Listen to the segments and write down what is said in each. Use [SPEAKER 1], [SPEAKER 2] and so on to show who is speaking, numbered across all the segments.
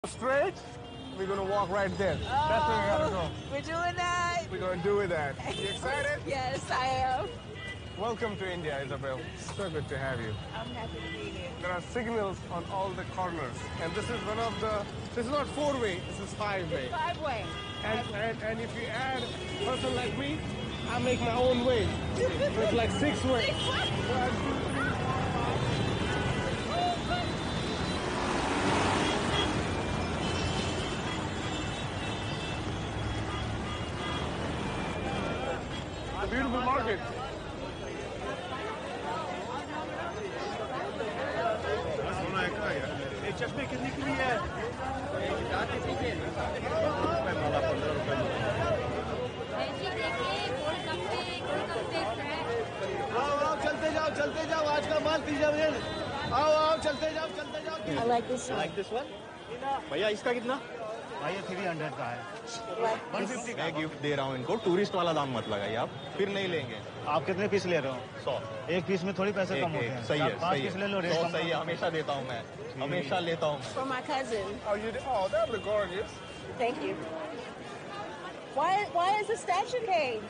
[SPEAKER 1] Straight, we're gonna walk right there. That's where we gotta go.
[SPEAKER 2] We're doing that.
[SPEAKER 1] We're gonna do that. You excited?
[SPEAKER 2] Yes, I am.
[SPEAKER 1] Welcome to India, Isabel. So good to have you.
[SPEAKER 2] I'm happy to be here.
[SPEAKER 1] There are signals on all the corners, and this is one of the. This is not four-way. This is five-way.
[SPEAKER 2] Five-way.
[SPEAKER 1] And if you add a person like me, I make my own way. So it's like six-way. A beautiful market.
[SPEAKER 3] चश्मे कितने के लिए है? आओ चलते जाओ आज का माल पी जाओ आओ चलते जाओ
[SPEAKER 2] I like this one.
[SPEAKER 3] Like this one? भैया इसका कितना? भैया 300 का है।
[SPEAKER 4] 150 मैं गिफ्ट दे रहा हूँ इनको। टूरिस्ट वाला दाम मत लगाइए आप, फिर नहीं लेंगे।
[SPEAKER 3] आप कितने पीस ले रहे हो?
[SPEAKER 4] 100।
[SPEAKER 3] एक पीस में थोड़ी पैसे कम होते हैं।
[SPEAKER 4] सही है,
[SPEAKER 3] 5 पीस ले लो।
[SPEAKER 4] 100 सही है, हमेशा देता हूँ मैं, हमेशा लेता हूँ।
[SPEAKER 2] For my cousin.
[SPEAKER 1] Oh, that looks gorgeous.
[SPEAKER 2] Thank you. Why is the statue cage?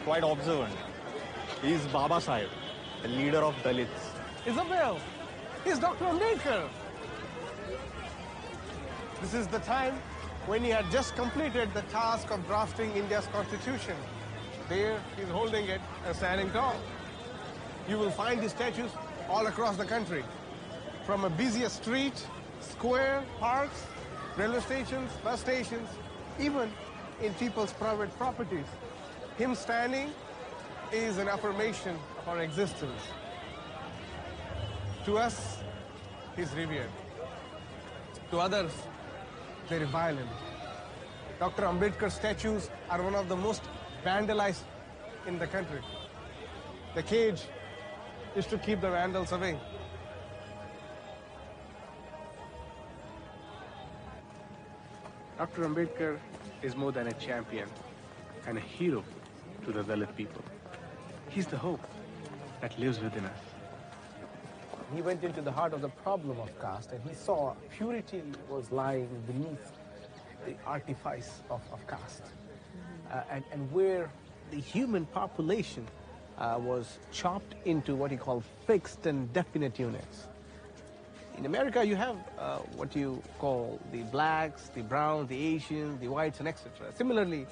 [SPEAKER 4] Quite observant. He is Baba Sahib, the leader of Dalits.
[SPEAKER 1] Isabel, he's Dr. Ambedkar. This is the time when he had just completed the task of drafting India's constitution. There, he's holding it and standing tall. You will find these statues all across the country. From a busiest street, square, parks, railway stations, bus stations, even in people's private properties. Him standing is an affirmation of our existence. To us, he's revered. To others, they revile him. Dr. Ambedkar statues are one of the most vandalized in the country. The cage is to keep the vandals away. Dr. Ambedkar is more than a champion and a hero to the Dalit people. He's the hope that lives within us. He went into the heart of the problem of caste and he saw purity was lying beneath the artifice of caste. And where the human population was chopped into what he called fixed and definite units. In America, you have what you call the blacks, the browns, the Asians, the whites, and etc. Similarly,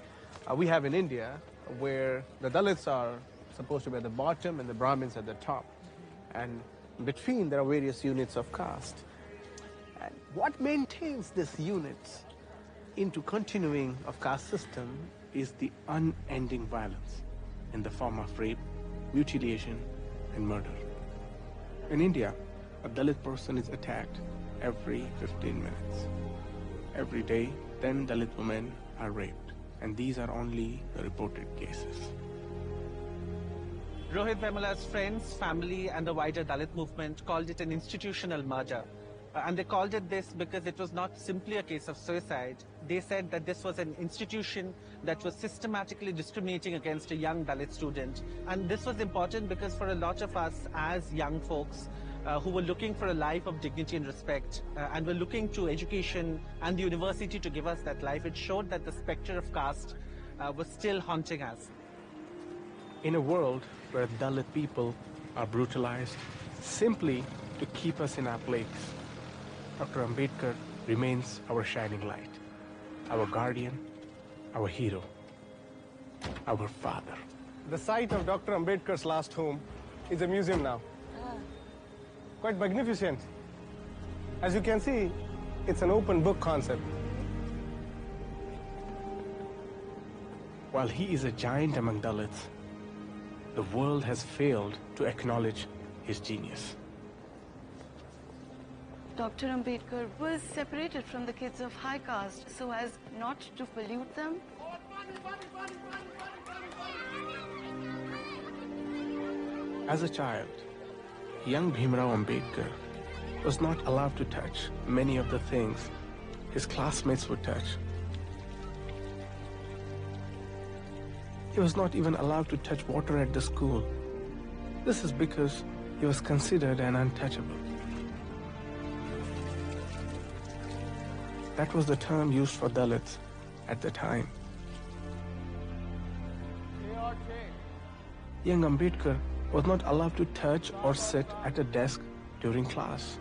[SPEAKER 1] we have in India where the Dalits are supposed to be at the bottom and the Brahmins at the top. And in between, there are various units of caste. And what maintains these units into continuing of caste system is the unending violence in the form of rape, mutilation, and murder. In India, a Dalit person is attacked every 15 minutes. Every day, 10 Dalit women are raped, and these are only the reported cases.
[SPEAKER 5] Rohit Vemula's friends, family, and the wider Dalit movement called it an institutional murder. And they called it this because it was not simply a case of suicide. They said that this was an institution that was systematically discriminating against a young Dalit student. And this was important because for a lot of us as young folks who were looking for a life of dignity and respect and were looking to education and the university to give us that life, it showed that the specter of caste was still haunting us.
[SPEAKER 1] In a world where Dalit people are brutalized simply to keep us in our place, Dr. Ambedkar remains our shining light, our guardian, our hero, our father. The site of Dr. Ambedkar's last home is a museum now. Quite magnificent. As you can see, it's an open book concept. While he is a giant among Dalits, the world has failed to acknowledge his genius.
[SPEAKER 6] Dr. Ambedkar was separated from the kids of high caste so as not to pollute them.
[SPEAKER 1] As a child, young Bhimrao Ambedkar was not allowed to touch many of the things his classmates would touch. He was not even allowed to touch water at the school. This is because he was considered an untouchable. That was the term used for Dalits at the time. Young Ambedkar was not allowed to touch or sit at a desk during class.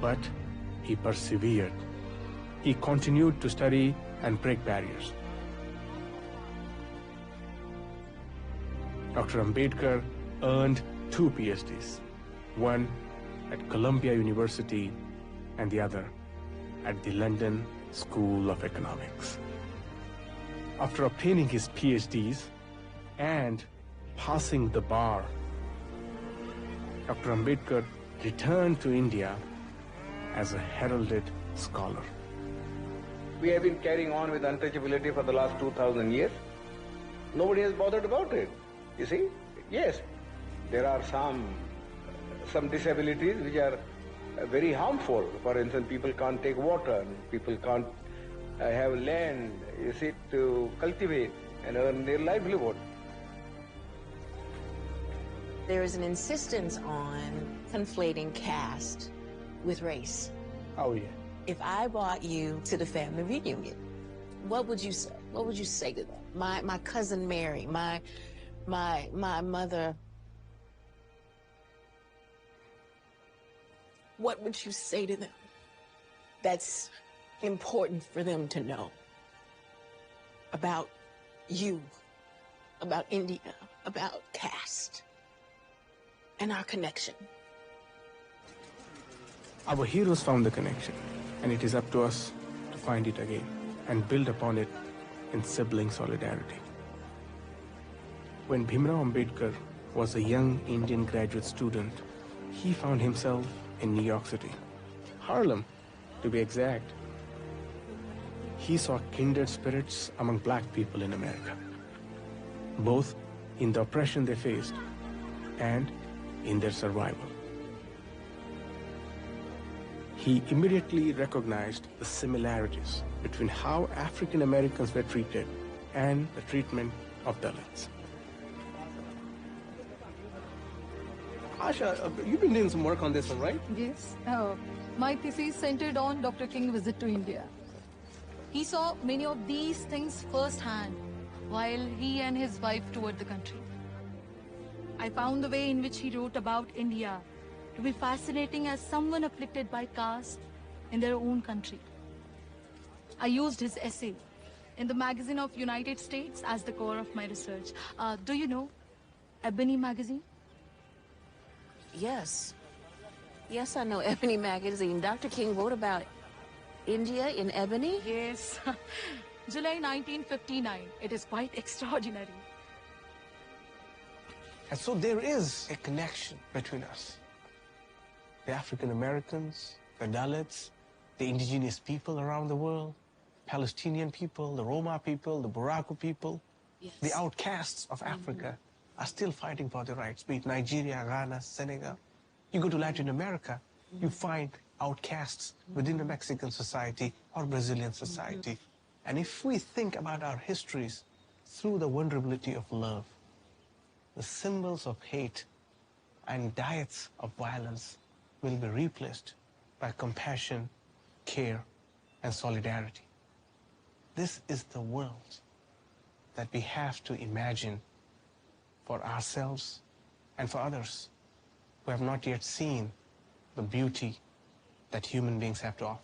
[SPEAKER 1] But he persevered. He continued to study and break barriers. Dr. Ambedkar earned 2 PhDs, one at Columbia University and the other at the London School of Economics. After obtaining his PhDs and passing the bar, Dr. Ambedkar returned to India as a heralded scholar.
[SPEAKER 7] We have been carrying on with untouchability for the last 2,000 years. Nobody has bothered about it. You see? Yes, there are some disabilities which are very harmful. For instance, people can't take water, people can't have land, you see, to cultivate and earn their livelihood.
[SPEAKER 8] There is an insistence on conflating caste with race.
[SPEAKER 1] Oh, yeah.
[SPEAKER 8] If I brought you to the family reunion, what would you say? What would you say to them? My cousin Mary, my mother. What would you say to them that's important for them to know about you, about India, about caste, and our connection?
[SPEAKER 1] Our heroes found the connection, and it is up to us to find it again and build upon it in sibling solidarity. When Bhimrao Ambedkar was a young Indian graduate student, he found himself in New York City, Harlem, to be exact. He saw kindred spirits among black people in America, both in the oppression they faced and in their survival. He immediately recognized the similarities between how African Americans were treated and the treatment of Dalits. Asha, you've been doing some work on this one, right?
[SPEAKER 9] Yes. My thesis centered on Dr. King's visit to India. He saw many of these things firsthand while he and his wife toured the country. I found the way in which he wrote about India to be fascinating as someone afflicted by caste in their own country. I used his essay in the magazine of United States as the core of my research. Do you know Ebony magazine?
[SPEAKER 8] Yes. Yes, I know Ebony magazine. Dr. King wrote about India in Ebony?
[SPEAKER 9] Yes. July 1959. It is quite extraordinary.
[SPEAKER 1] And so there is a connection between us. The African Americans, the Dalits, the indigenous people around the world, Palestinian people, the Roma people, the Buraku people,
[SPEAKER 8] Yes.
[SPEAKER 1] the outcasts of Africa are still fighting for their rights, be it Nigeria, Ghana, Senegal. You go to Latin America, you find outcasts within the Mexican society or Brazilian society. And if we think about our histories through the vulnerability of love, the symbols of hate and diets of violence will be replaced by compassion, care, and solidarity. This is the world that we have to imagine for ourselves and for others who have not yet seen the beauty that human beings have to offer.